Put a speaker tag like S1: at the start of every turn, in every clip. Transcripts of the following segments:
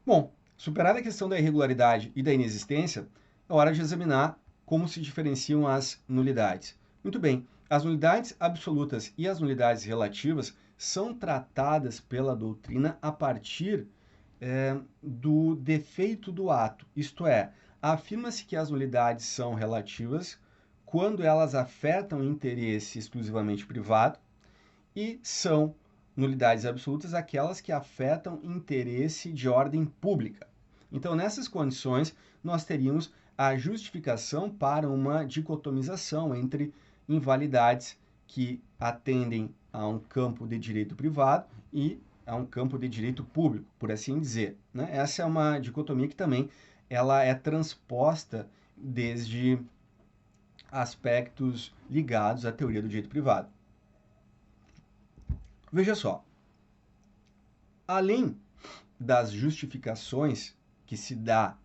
S1: Bom, superada a questão da irregularidade e da inexistência, é hora de examinar como se diferenciam as nulidades. Muito bem, as nulidades absolutas e as nulidades relativas são tratadas pela doutrina a partir do defeito do ato, isto é, afirma-se que as nulidades são relativas quando elas afetam interesse exclusivamente privado e são nulidades absolutas aquelas que afetam interesse de ordem pública. Então, nessas condições, nós teríamos a justificação para uma dicotomização entre invalidades que atendem a um campo de direito privado e a um campo de direito público, por assim dizer, né? Essa é uma dicotomia que também ela é transposta desde aspectos ligados à teoria do direito privado. Veja só, além das justificações que se dá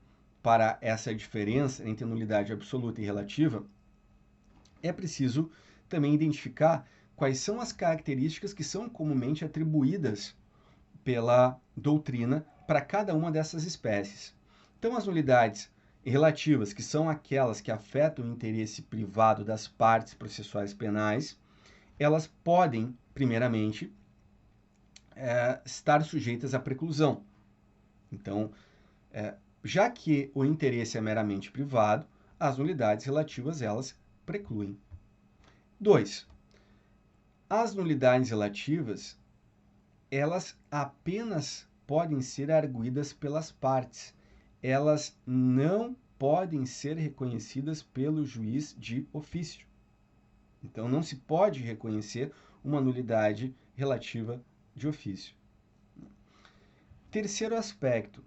S1: para essa diferença entre nulidade absoluta e relativa, é preciso também identificar quais são as características que são comumente atribuídas pela doutrina para cada uma dessas espécies. Então, as nulidades relativas, que são aquelas que afetam o interesse privado das partes processuais penais, elas podem, primeiramente, estar sujeitas à preclusão. Então, já que o interesse é meramente privado, as nulidades relativas, elas precluem. 2. As nulidades relativas, elas apenas podem ser arguidas pelas partes. Elas não podem ser reconhecidas pelo juiz de ofício. Então, não se pode reconhecer uma nulidade relativa de ofício. Terceiro aspecto,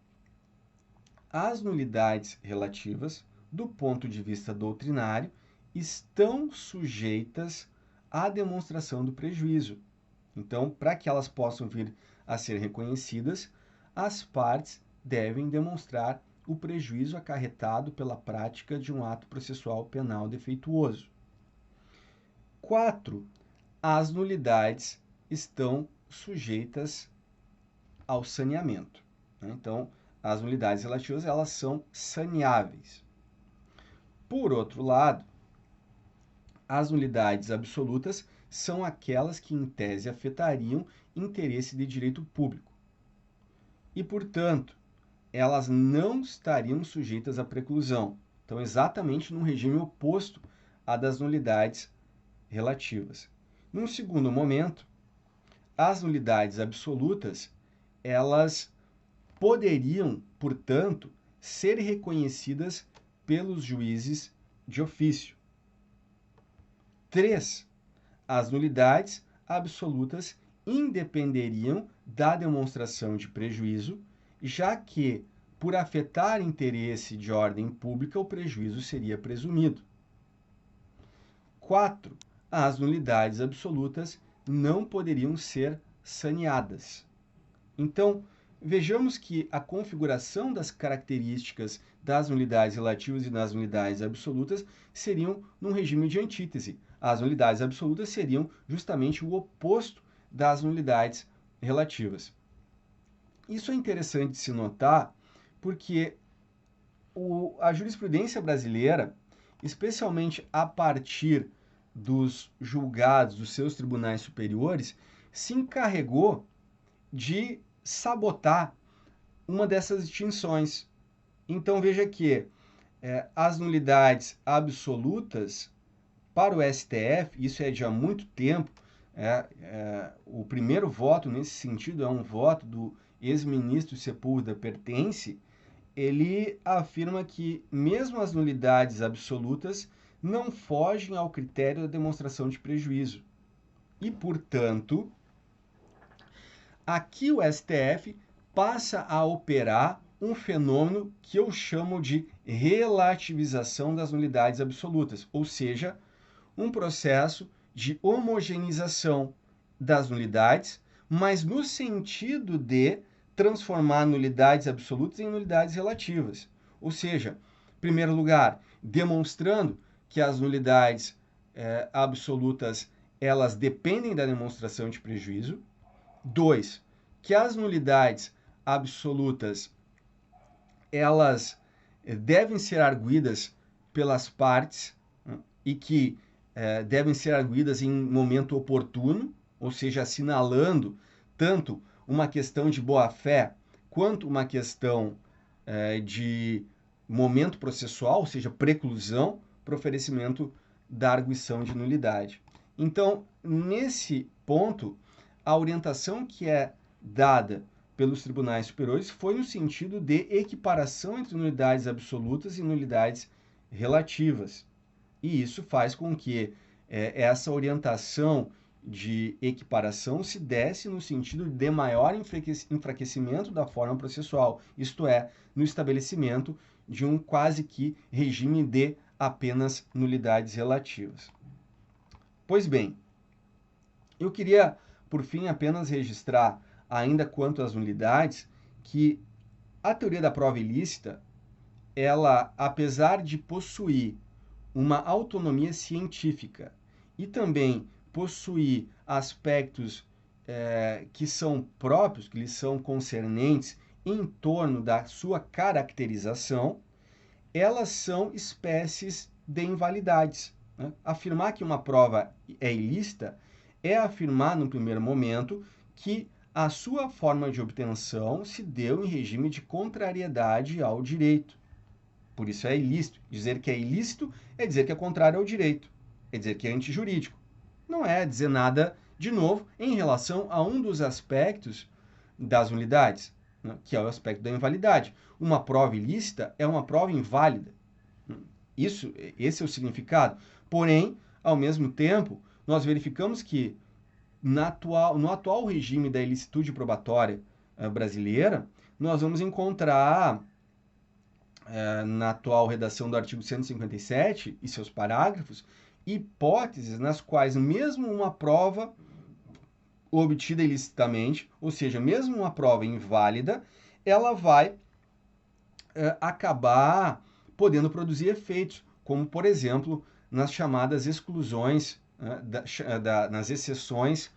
S1: as nulidades relativas, do ponto de vista doutrinário, estão sujeitas à demonstração do prejuízo. Então, para que elas possam vir a ser reconhecidas, as partes devem demonstrar o prejuízo acarretado pela prática de um ato processual penal defeituoso. 4. As nulidades estão sujeitas ao saneamento. Então, as nulidades relativas, elas são saneáveis. Por outro lado, as nulidades absolutas são aquelas que, em tese, afetariam interesse de direito público. E, portanto, elas não estariam sujeitas à preclusão. Então, exatamente no regime oposto à das nulidades relativas. Num segundo momento, as nulidades absolutas, elas poderiam, portanto, ser reconhecidas pelos juízes de ofício. 3. As nulidades absolutas independeriam da demonstração de prejuízo, já que, por afetar interesse de ordem pública, o prejuízo seria presumido. 4. As nulidades absolutas não poderiam ser saneadas. Então, vejamos que a configuração das características das nulidades relativas e das nulidades absolutas seriam num regime de antítese. As nulidades absolutas seriam justamente o oposto das nulidades relativas. Isso é interessante de se notar porque a jurisprudência brasileira, especialmente a partir dos julgados dos seus tribunais superiores, se encarregou de sabotar uma dessas distinções. Então veja que as nulidades absolutas para o STF, isso é de há muito tempo, o primeiro voto nesse sentido é um voto do ex-ministro Sepúlveda Pertence, ele afirma que mesmo as nulidades absolutas não fogem ao critério da demonstração de prejuízo. E, portanto, aqui o STF passa a operar um fenômeno que eu chamo de relativização das nulidades absolutas, ou seja, um processo de homogeneização das nulidades, mas no sentido de transformar nulidades absolutas em nulidades relativas. Ou seja, em primeiro lugar, demonstrando que as nulidades absolutas elas dependem da demonstração de prejuízo. 2. Que as nulidades absolutas elas devem ser arguidas pelas partes, né, e que devem ser arguidas em momento oportuno, ou seja, assinalando tanto uma questão de boa-fé quanto uma questão de momento processual, ou seja, preclusão, para o oferecimento da arguição de nulidade. Então, nesse ponto, a orientação que é dada pelos tribunais superiores foi no sentido de equiparação entre nulidades absolutas e nulidades relativas. E isso faz com que essa orientação de equiparação se desse no sentido de maior enfraquecimento da forma processual, isto é, no estabelecimento de um quase que regime de apenas nulidades relativas. Pois bem, eu queria, por fim, apenas registrar, ainda quanto às nulidades, que a teoria da prova ilícita, ela, apesar de possuir uma autonomia científica e também possuir aspectos que são próprios, que lhes são concernentes em torno da sua caracterização, elas são espécies de invalidades, né? Afirmar que uma prova é ilícita é afirmar, no primeiro momento, que a sua forma de obtenção se deu em regime de contrariedade ao direito. Por isso é ilícito. Dizer que é ilícito é dizer que é contrário ao direito, é dizer que é antijurídico. Não é dizer nada de novo em relação a um dos aspectos das nulidades, né, que é o aspecto da invalidade. Uma prova ilícita é uma prova inválida. Esse é o significado. Porém, ao mesmo tempo, nós verificamos que no atual regime da ilicitude probatória brasileira, nós vamos encontrar, na atual redação do artigo 157 e seus parágrafos, hipóteses nas quais mesmo uma prova obtida ilicitamente, ou seja, mesmo uma prova inválida, ela vai acabar podendo produzir efeitos, como, por exemplo, nas chamadas exclusões, nas exceções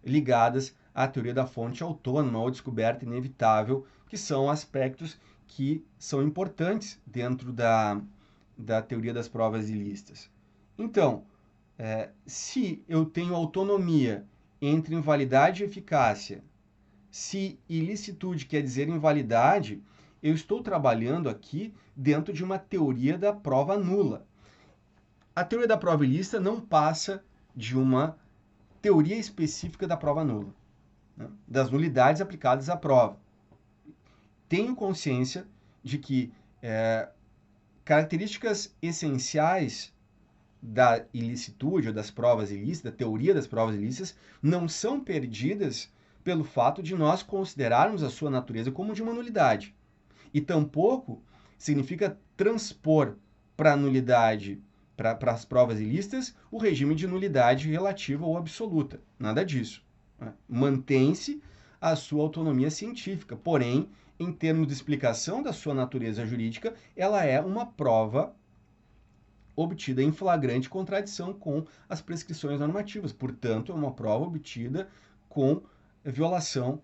S1: ligadas à teoria da fonte autônoma ou descoberta inevitável, que são aspectos que são importantes dentro da teoria das provas ilícitas. Então, se eu tenho autonomia entre invalidade e eficácia, se ilicitude quer dizer invalidade, eu estou trabalhando aqui dentro de uma teoria da prova nula. A teoria da prova ilícita não passa de uma teoria específica da prova nula, né, das nulidades aplicadas à prova. Tenho consciência de que características essenciais da ilicitude ou das provas ilícitas, da teoria das provas ilícitas, não são perdidas pelo fato de nós considerarmos a sua natureza como de uma nulidade. E tampouco significa transpor para a nulidade, para as provas ilícitas, o regime de nulidade relativa ou absoluta. Nada disso. Mantém-se a sua autonomia científica, porém, em termos de explicação da sua natureza jurídica, ela é uma prova obtida em flagrante contradição com as prescrições normativas. Portanto, é uma prova obtida com violação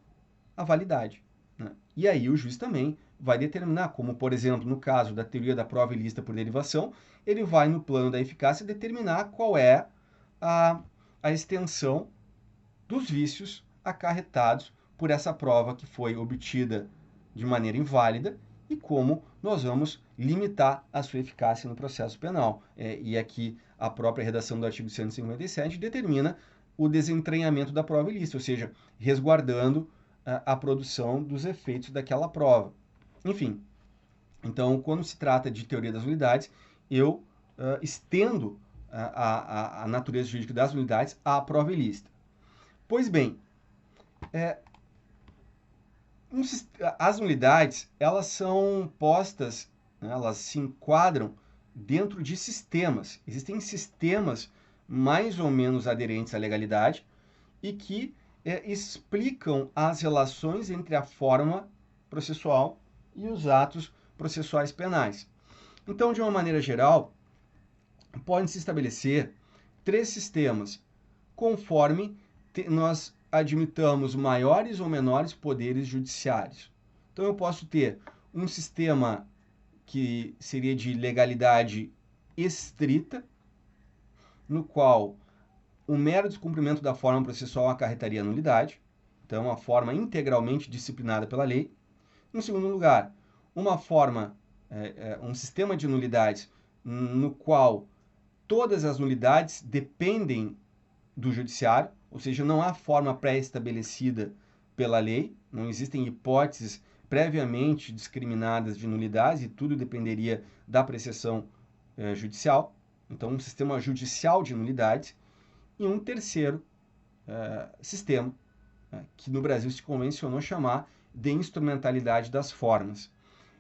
S1: à validade, né? E aí o juiz também vai determinar, como, por exemplo, no caso da teoria da prova ilícita por derivação, ele vai, no plano da eficácia, determinar qual é a extensão dos vícios acarretados por essa prova que foi obtida de maneira inválida e como nós vamos limitar a sua eficácia no processo penal. E aqui a própria redação do artigo 157 determina o desentranhamento da prova ilícita, ou seja, resguardando a produção dos efeitos daquela prova. Enfim, então, quando se trata de teoria das nulidades, eu estendo a natureza jurídica das nulidades à prova ilícita. Pois bem, as nulidades, elas são postas, né, elas se enquadram dentro de sistemas. Existem sistemas mais ou menos aderentes à legalidade e que explicam as relações entre a forma processual e os atos processuais penais. Então, de uma maneira geral, podem-se estabelecer 3 sistemas, conforme nós admitamos maiores ou menores poderes judiciários. Então, eu posso ter um sistema que seria de legalidade estrita, no qual o mero descumprimento da forma processual acarretaria nulidade, então a forma integralmente disciplinada pela lei. Em segundo lugar, um sistema de nulidades no qual todas as nulidades dependem do judiciário, ou seja, não há forma pré-estabelecida pela lei, não existem hipóteses previamente discriminadas de nulidades e tudo dependeria da apreciação judicial. Então, um sistema judicial de nulidades. E um terceiro sistema, que no Brasil se convencionou chamar de instrumentalidade das formas.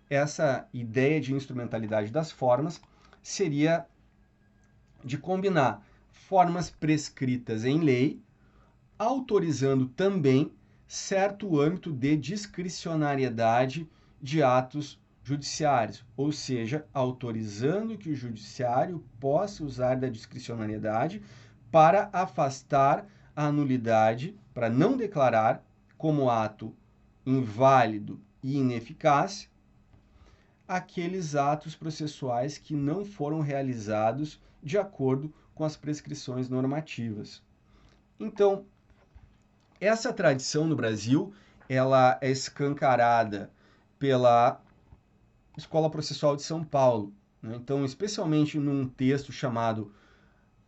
S1: Essa ideia de instrumentalidade das formas seria de combinar formas prescritas em lei, autorizando também certo âmbito de discricionariedade de atos judiciários, ou seja, autorizando que o judiciário possa usar da discricionariedade para afastar a nulidade, para não declarar como ato inválido e ineficaz aqueles atos processuais que não foram realizados de acordo com as prescrições normativas. Então, essa tradição no Brasil, ela é escancarada pela Escola Processual de São Paulo, né? Então, especialmente num texto chamado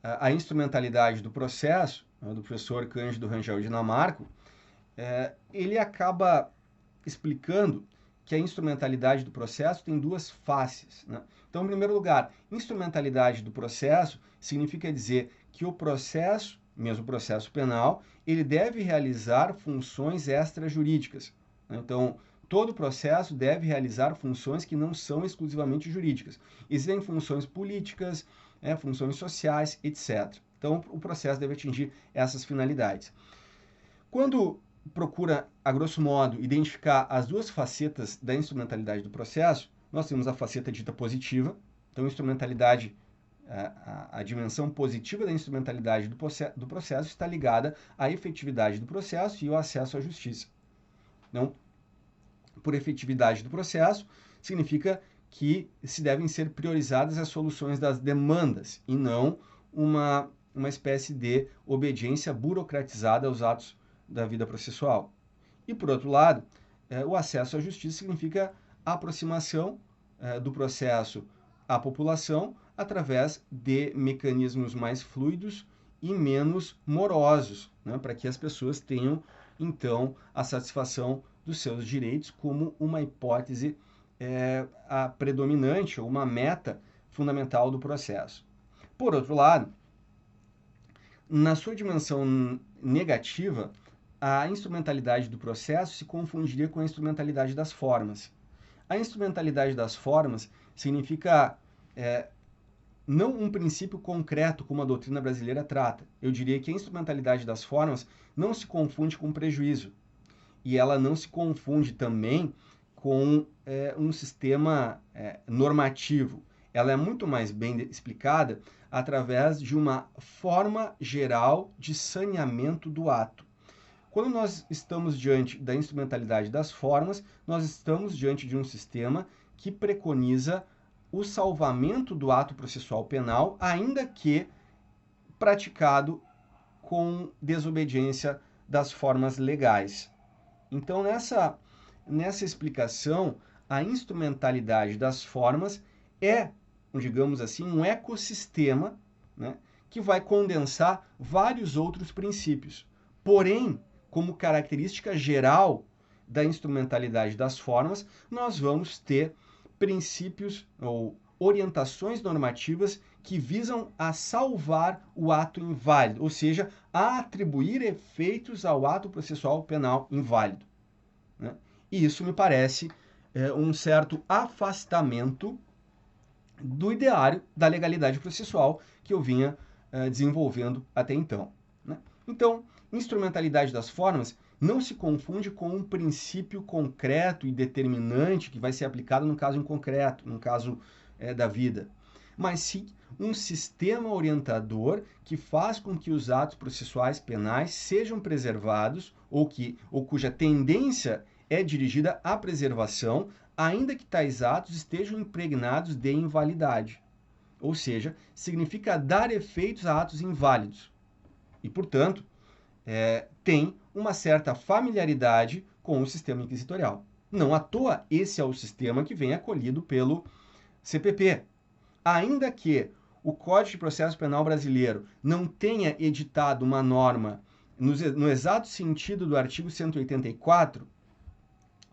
S1: A Instrumentalidade do Processo, do professor Cândido Rangel Dinamarco, ele acaba explicando que a instrumentalidade do processo tem duas faces, né? Então, em primeiro lugar, instrumentalidade do processo significa dizer que o processo, mesmo o processo penal, ele deve realizar funções extrajurídicas, né? Então, todo processo deve realizar funções que não são exclusivamente jurídicas. Existem funções políticas, funções sociais, etc. Então, o processo deve atingir essas finalidades. Quando procura, a grosso modo, identificar as duas facetas da instrumentalidade do processo, nós temos a faceta dita positiva. Então, instrumentalidade, a dimensão positiva da instrumentalidade do processo está ligada à efetividade do processo e ao acesso à justiça. Então, por efetividade do processo, significa que se devem ser priorizadas as soluções das demandas e não uma espécie de obediência burocratizada aos atos da vida processual. E, por outro lado, o acesso à justiça significa a aproximação do processo à população através de mecanismos mais fluidos e menos morosos, né, para que as pessoas tenham, então, a satisfação dos seus direitos como uma hipótese a predominante ou uma meta fundamental do processo. Por outro lado, na sua dimensão negativa, a instrumentalidade do processo se confundiria com a instrumentalidade das formas. A instrumentalidade das formas significa não um princípio concreto como a doutrina brasileira trata. Eu diria que a instrumentalidade das formas não se confunde com prejuízo. E ela não se confunde também com um sistema normativo. Ela é muito mais bem explicada através de uma forma geral de saneamento do ato. Quando nós estamos diante da instrumentalidade das formas, nós estamos diante de um sistema que preconiza o salvamento do ato processual penal, ainda que praticado com desobediência das formas legais. Então, nessa explicação, a instrumentalidade das formas é, digamos assim, um ecossistema, né, que vai condensar vários outros princípios. Porém, como característica geral da instrumentalidade das formas, nós vamos ter princípios ou orientações normativas que visam a salvar o ato inválido, ou seja, a atribuir efeitos ao ato processual penal inválido, né? E isso me parece um certo afastamento do ideário da legalidade processual que eu vinha desenvolvendo até então, né? Então, instrumentalidade das formas não se confunde com um princípio concreto e determinante que vai ser aplicado no caso em concreto, no caso da vida, mas sim um sistema orientador que faz com que os atos processuais penais sejam preservados ou cuja tendência é dirigida à preservação, ainda que tais atos estejam impregnados de invalidade. Ou seja, significa dar efeitos a atos inválidos. E, portanto, tem uma certa familiaridade com o sistema inquisitorial. Não à toa, esse é o sistema que vem acolhido pelo CPP. Ainda que o Código de Processo Penal brasileiro não tenha editado uma norma no exato sentido do artigo 184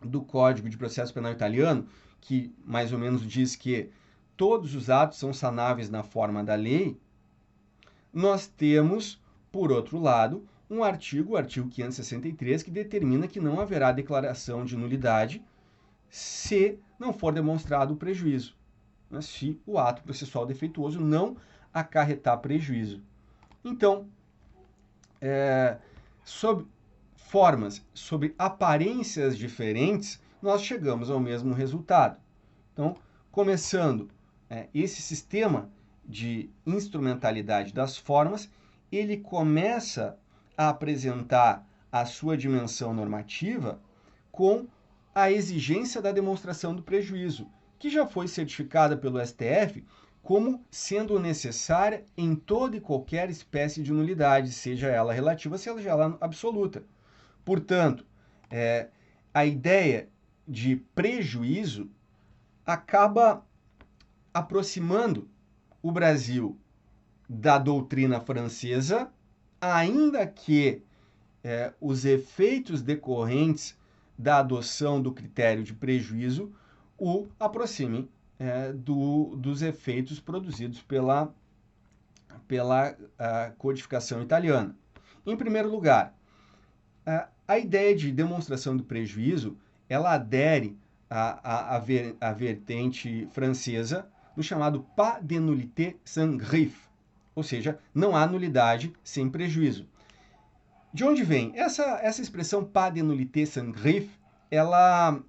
S1: do Código de Processo Penal italiano, que mais ou menos diz que todos os atos são sanáveis na forma da lei, nós temos, por outro lado, o artigo 563, que determina que não haverá declaração de nulidade se não for demonstrado o prejuízo, né? Se o ato processual defeituoso não acarretar prejuízo. Então, sobre formas, sobre aparências diferentes, nós chegamos ao mesmo resultado. Então, começando esse sistema de instrumentalidade das formas, ele começa a apresentar a sua dimensão normativa com a exigência da demonstração do prejuízo, que já foi certificada pelo STF como sendo necessária em toda e qualquer espécie de nulidade, seja ela relativa, seja ela absoluta. Portanto, a ideia de prejuízo acaba aproximando o Brasil da doutrina francesa, ainda que os efeitos decorrentes da adoção do critério de prejuízo o aproximem dos efeitos produzidos pela codificação italiana. Em primeiro lugar, a ideia de demonstração do prejuízo, ela adere à vertente francesa no chamado pas de nullité sans griffe, ou seja, não há nulidade sem prejuízo. De onde vem? Essa expressão pas de nullité sans griffe, ela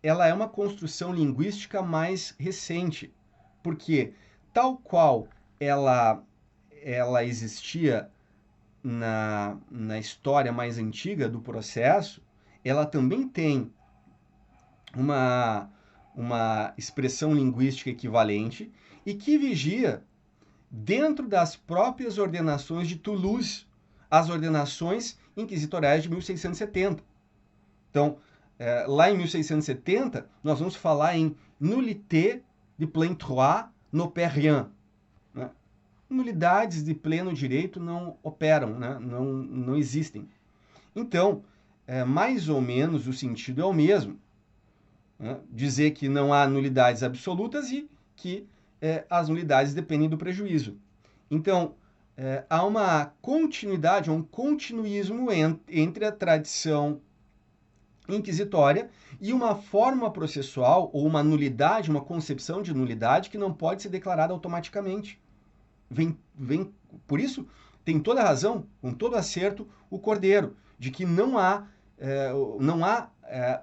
S1: é uma construção linguística mais recente, porque tal qual ela existia na história mais antiga do processo, ela também tem uma expressão linguística equivalente e que vigia dentro das próprias ordenações de Toulouse, as ordenações inquisitoriais de 1670. Então, lá em 1670, nós vamos falar em nullité de plein droit n'opère rien. Né? Nulidades de pleno direito não operam, né? não existem. Então, mais ou menos o sentido é o mesmo. Né? Dizer que não há nulidades absolutas e que as nulidades dependem do prejuízo. Então, há uma continuidade, um continuismo entre a tradição inquisitória e uma forma processual ou uma nulidade, uma concepção de nulidade que não pode ser declarada automaticamente. Por isso, tem toda a razão, com todo acerto, o Cordeiro, de que não há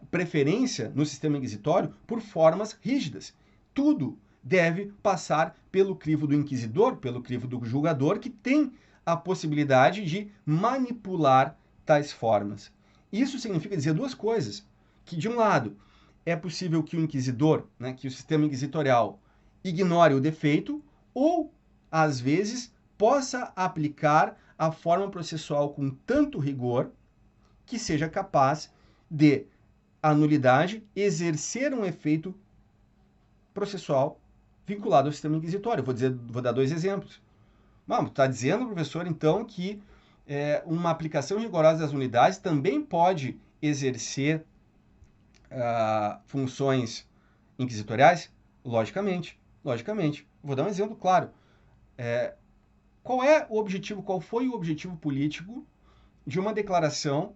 S1: preferência no sistema inquisitório por formas rígidas. Tudo deve passar pelo crivo do inquisidor, pelo crivo do julgador, que tem a possibilidade de manipular tais formas. Isso significa dizer duas coisas, que de um lado é possível que o inquisidor, né, que o sistema inquisitorial ignore o defeito ou, às vezes, possa aplicar a forma processual com tanto rigor que seja capaz de a nulidade exercer um efeito processual vinculado ao sistema inquisitório. Vou dar dois exemplos. Está dizendo, professor, então, que uma aplicação rigorosa das nulidades também pode exercer funções inquisitoriais? Logicamente. Vou dar um exemplo claro. Qual foi o objetivo político de uma declaração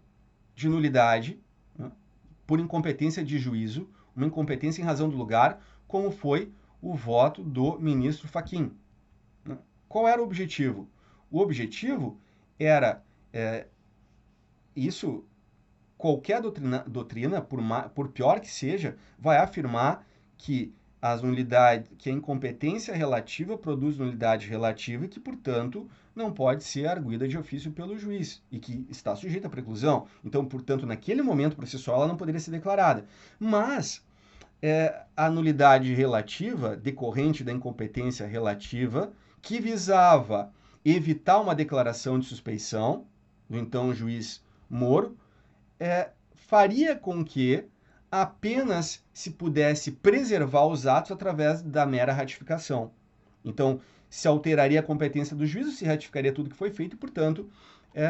S1: de nulidade, né, por incompetência de juízo, uma incompetência em razão do lugar, como foi o voto do ministro Fachin? Né? Qual era o objetivo? O objetivo era isso. Qualquer doutrina, por pior que seja, vai afirmar que que a incompetência relativa produz nulidade relativa e que, portanto, não pode ser arguida de ofício pelo juiz e que está sujeita à preclusão. Então, portanto, naquele momento processual, ela não poderia ser declarada. Mas a nulidade relativa, decorrente da incompetência relativa, que visava evitar uma declaração de suspeição do então juiz Moro, faria com que apenas se pudesse preservar os atos através da mera ratificação. Então, se alteraria a competência do juízo, se ratificaria tudo que foi feito e, portanto,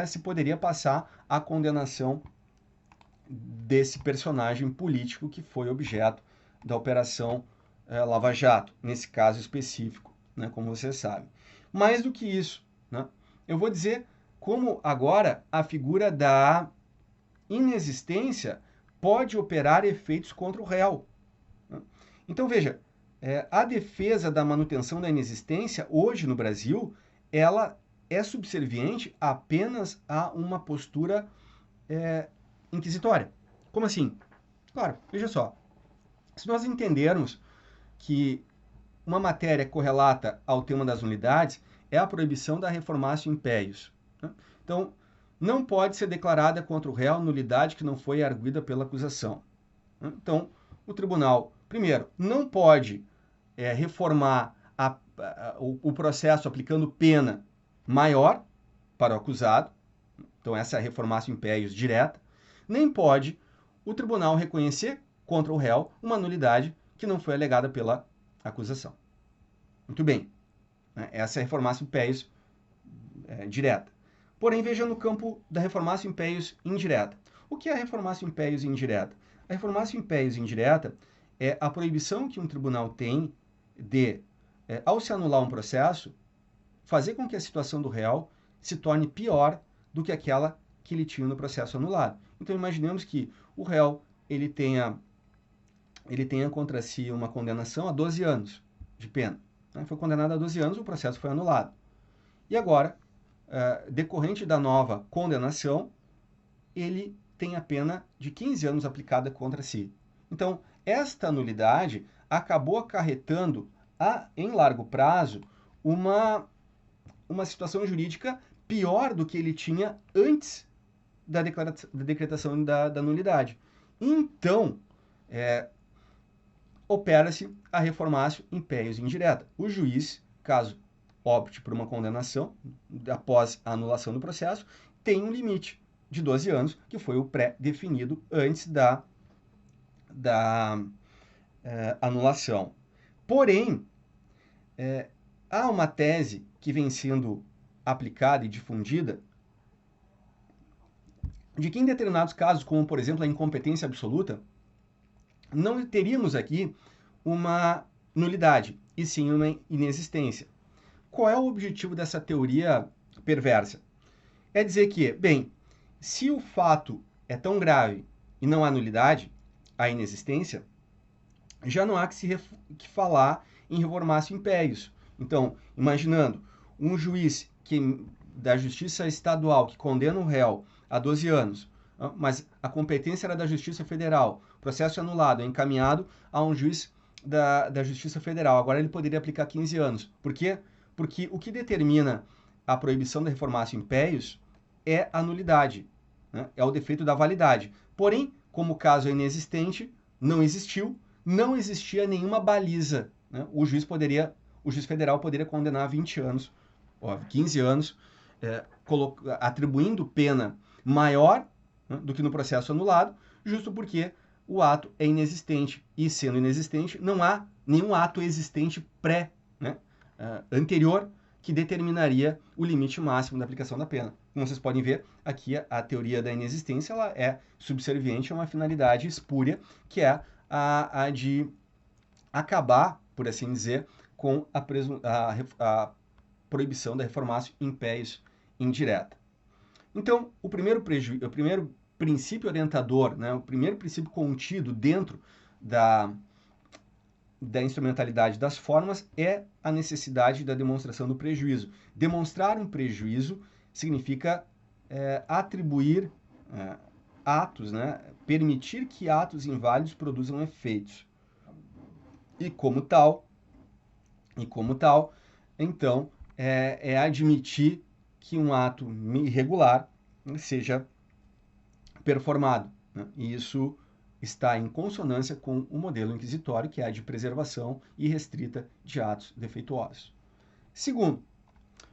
S1: se poderia passar a condenação desse personagem político que foi objeto da Operação Lava Jato, nesse caso específico, né, como você sabe. Mais do que isso, né, eu vou dizer como agora a figura da inexistência pode operar efeitos contra o réu. Então, veja, a defesa da manutenção da inexistência, hoje no Brasil, ela é subserviente apenas a uma postura inquisitória. Como assim? Claro, veja só. Se nós entendermos que uma matéria correlata ao tema das nulidades é a proibição da reformatio impeius. Né? Então, não pode ser declarada contra o réu nulidade que não foi arguida pela acusação. Então, o tribunal, primeiro, não pode reformar o processo aplicando pena maior para o acusado, então essa é a reformatio impeius direta, nem pode o tribunal reconhecer contra o réu uma nulidade que não foi alegada pela acusação. Muito bem, essa é a reformatio impeius direta. Porém, veja no campo da reformatio impeius indireta. O que é a reformatio impeius indireta? A reformatio impeius indireta é a proibição que um tribunal tem de, ao se anular um processo, fazer com que a situação do réu se torne pior do que aquela que ele tinha no processo anulado. Então, imaginemos que o réu ele tenha contra si uma condenação a 12 anos de pena. Né? Foi condenado a 12 anos, o processo foi anulado. E agora, decorrente da nova condenação, ele tem a pena de 15 anos aplicada contra si. Então, esta nulidade acabou acarretando, em largo prazo, uma situação jurídica pior do que ele tinha antes da decretação da nulidade. Então, opera-se a reformatio impeius indireta. O juiz, caso opte por uma condenação após a anulação do processo, tem um limite de 12 anos, que foi o pré-definido antes da anulação. Porém, há uma tese que vem sendo aplicada e difundida de que em determinados casos, como por exemplo a incompetência absoluta, não teríamos aqui uma nulidade, e sim uma inexistência. Qual é o objetivo dessa teoria perversa? É dizer que, bem, se o fato é tão grave e não há nulidade, há inexistência, já não há que falar em reformatio impeius. Então, imaginando um juiz da Justiça Estadual que condena o réu a 12 anos, mas a competência era da Justiça Federal, o processo é anulado, é encaminhado a um juiz da Justiça Federal. Agora ele poderia aplicar 15 anos. Por quê? Porque o que determina a proibição da reformatio impeius é a nulidade, né? É o defeito da validade. Porém, como o caso é inexistente, não existia nenhuma baliza, né? O juiz federal poderia condenar a 20 anos, 15 anos, atribuindo pena maior, né, do que no processo anulado, justo porque o ato é inexistente. E sendo inexistente, não há nenhum ato existente anterior que determinaria o limite máximo da aplicação da pena. Como vocês podem ver, aqui a teoria da inexistência ela é subserviente a uma finalidade espúria, que é a de acabar, por assim dizer, com a proibição da reformatio impeius indireta. Então, o primeiro princípio orientador, né, o primeiro princípio contido dentro da instrumentalidade das formas é a necessidade da demonstração do prejuízo. Demonstrar um prejuízo significa atribuir atos, né, permitir que atos inválidos produzam efeitos. E como tal, então, admitir que um ato irregular seja performado. Né? E isso está em consonância com o modelo inquisitório, que é a de preservação irrestrita de atos defeituosos. Segundo,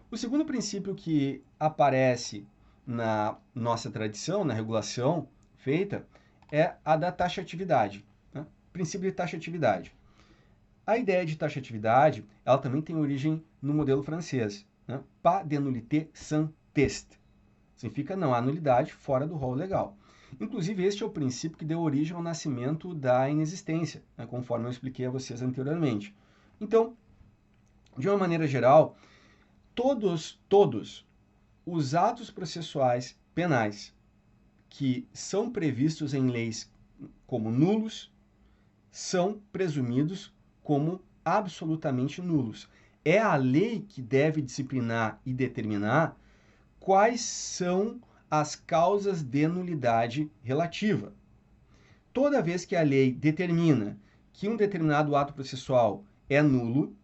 S1: o segundo princípio que aparece na nossa tradição, na regulação feita, é a da taxatividade, né? Princípio de taxatividade. A ideia de taxatividade, ela também tem origem no modelo francês, né? Pas de nullité sans test. Significa não há nulidade fora do rol legal. Inclusive, este é o princípio que deu origem ao nascimento da inexistência, né? Conforme eu expliquei a vocês anteriormente. Então, de uma maneira geral, todos os atos processuais penais que são previstos em leis como nulos são presumidos como absolutamente nulos. É a lei que deve disciplinar e determinar quais são as causas de nulidade relativa. Toda vez que a lei determina que um determinado ato processual é nulo,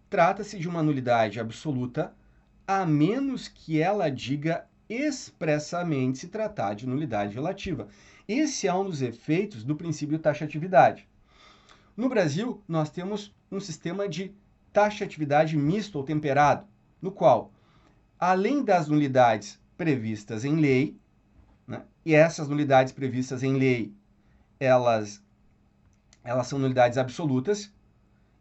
S1: trata-se de uma nulidade absoluta, a menos que ela diga expressamente se tratar de nulidade relativa. Esse é um dos efeitos do princípio de taxatividade. No Brasil, nós temos um sistema de taxatividade misto ou temperado, no qual, além das nulidades previstas em lei, né, e essas nulidades previstas em lei, elas são nulidades absolutas,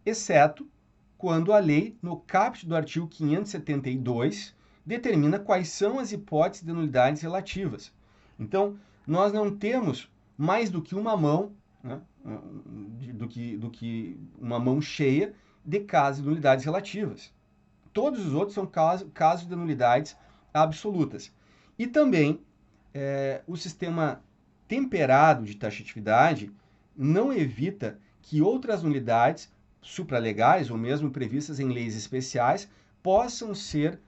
S1: exceto quando a lei, no caput do artigo 572, determina quais são as hipóteses de nulidades relativas. Então, nós não temos mais do que uma mão, né, do que uma mão cheia de casos de nulidades relativas. Todos os outros são casos de nulidades absolutas. E também o sistema temperado de taxatividade não evita que outras nulidades supralegais ou mesmo previstas em leis especiais possam ser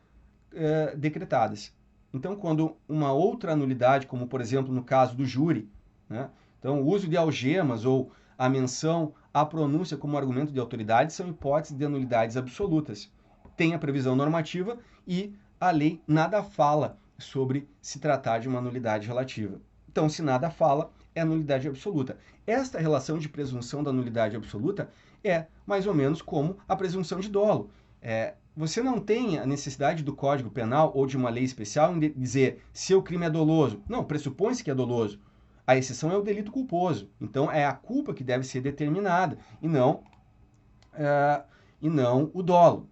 S1: decretadas. Então, quando uma outra nulidade, como por exemplo no caso do júri, né, então o uso de algemas ou a menção à pronúncia como argumento de autoridade são hipóteses de nulidades absolutas. Tem a previsão normativa e a lei nada fala sobre se tratar de uma nulidade relativa. Então, se nada fala, é nulidade absoluta. Esta relação de presunção da nulidade absoluta é mais ou menos como a presunção de dolo. Você não tem a necessidade do Código Penal ou de uma lei especial em dizer se o crime é doloso. Não, pressupõe-se que é doloso. A exceção é o delito culposo. Então, é a culpa que deve ser determinada e não o dolo.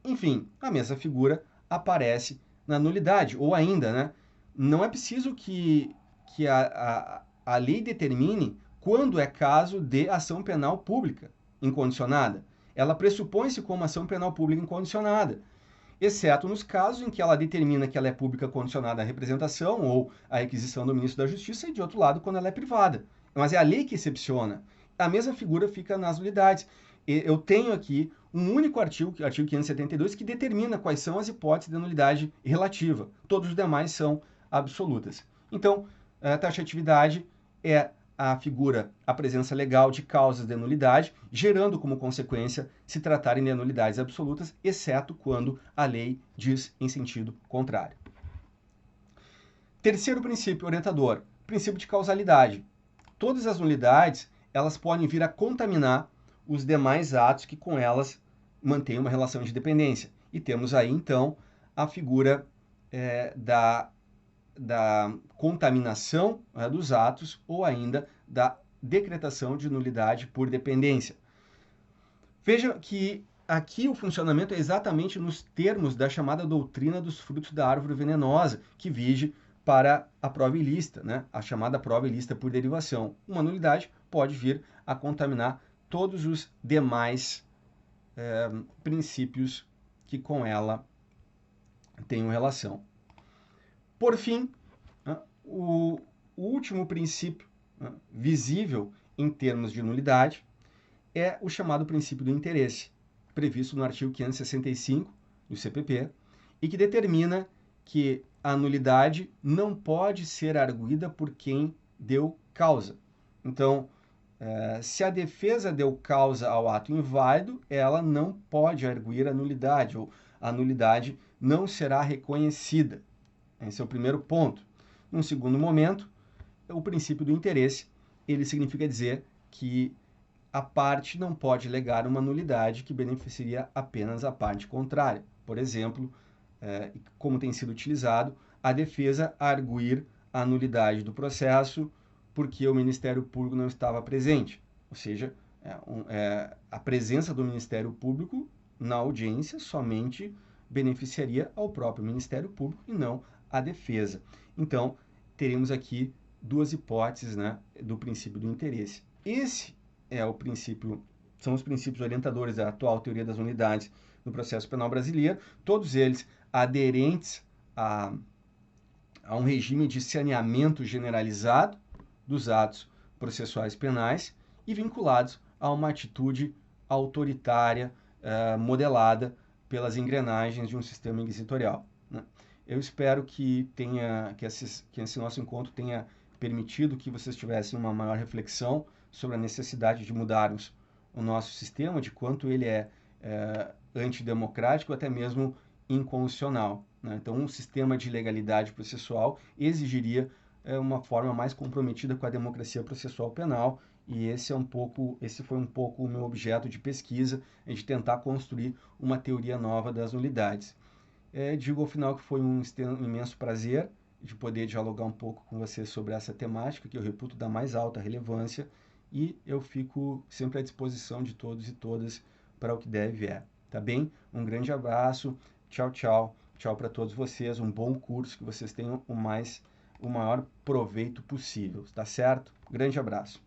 S1: Enfim, a mesma figura aparece na nulidade. Ou ainda, né, não é preciso que a lei determine quando é caso de ação penal pública incondicionada. Ela pressupõe-se como ação penal pública incondicionada, exceto nos casos em que ela determina que ela é pública condicionada à representação ou à requisição do ministro da Justiça, e de outro lado, quando ela é privada. Mas é a lei que excepciona. A mesma figura fica nas nulidades. Eu tenho aqui um único artigo, artigo 572, que determina quais são as hipóteses de nulidade relativa. Todos os demais são absolutas. Então, a taxatividade é a presença legal de causas de nulidade, gerando como consequência se tratarem de nulidades absolutas, exceto quando a lei diz em sentido contrário. Terceiro princípio orientador, princípio de causalidade. Todas as nulidades, elas podem vir a contaminar os demais atos que com elas mantêm uma relação de dependência. E temos aí, então, a figura da contaminação dos atos ou ainda da decretação de nulidade por dependência. Veja que aqui o funcionamento é exatamente nos termos da chamada doutrina dos frutos da árvore venenosa, que vige para a prova ilícita, né? A chamada prova ilícita por derivação. Uma nulidade pode vir a contaminar todos os demais princípios que com ela tenham relação. Por fim, o último princípio visível em termos de nulidade é o chamado princípio do interesse, previsto no artigo 565 do CPP, e que determina que a nulidade não pode ser arguida por quem deu causa. Então, se a defesa deu causa ao ato inválido, ela não pode arguir a nulidade, ou a nulidade não será reconhecida. Esse é o primeiro ponto. Num segundo momento, o princípio do interesse, ele significa dizer que a parte não pode alegar uma nulidade que beneficiaria apenas a parte contrária. Por exemplo, como tem sido utilizado, a defesa arguir a nulidade do processo porque o Ministério Público não estava presente. Ou seja, a presença do Ministério Público na audiência somente beneficiaria ao próprio Ministério Público e não a defesa. Então, teríamos aqui duas hipóteses, né, do princípio do interesse. Esse é o princípio, são os princípios orientadores da atual teoria das nulidades no processo penal brasileiro, todos eles aderentes a um regime de saneamento generalizado dos atos processuais penais e vinculados a uma atitude autoritária modelada pelas engrenagens de um sistema inquisitorial, né? Eu espero que esse nosso encontro tenha permitido que vocês tivessem uma maior reflexão sobre a necessidade de mudarmos o nosso sistema, de quanto ele é antidemocrático, até mesmo inconstitucional, né? Então, um sistema de legalidade processual exigiria uma forma mais comprometida com a democracia processual penal, e esse foi um pouco o meu objeto de pesquisa, de tentar construir uma teoria nova das nulidades. Digo ao final que foi um imenso prazer de poder dialogar um pouco com vocês sobre essa temática, que eu reputo da mais alta relevância, e eu fico sempre à disposição de todos e todas para o que deve e vier. Tá bem? Um grande abraço, tchau, tchau. Tchau para todos vocês, um bom curso, que vocês tenham o maior proveito possível, tá certo? Grande abraço.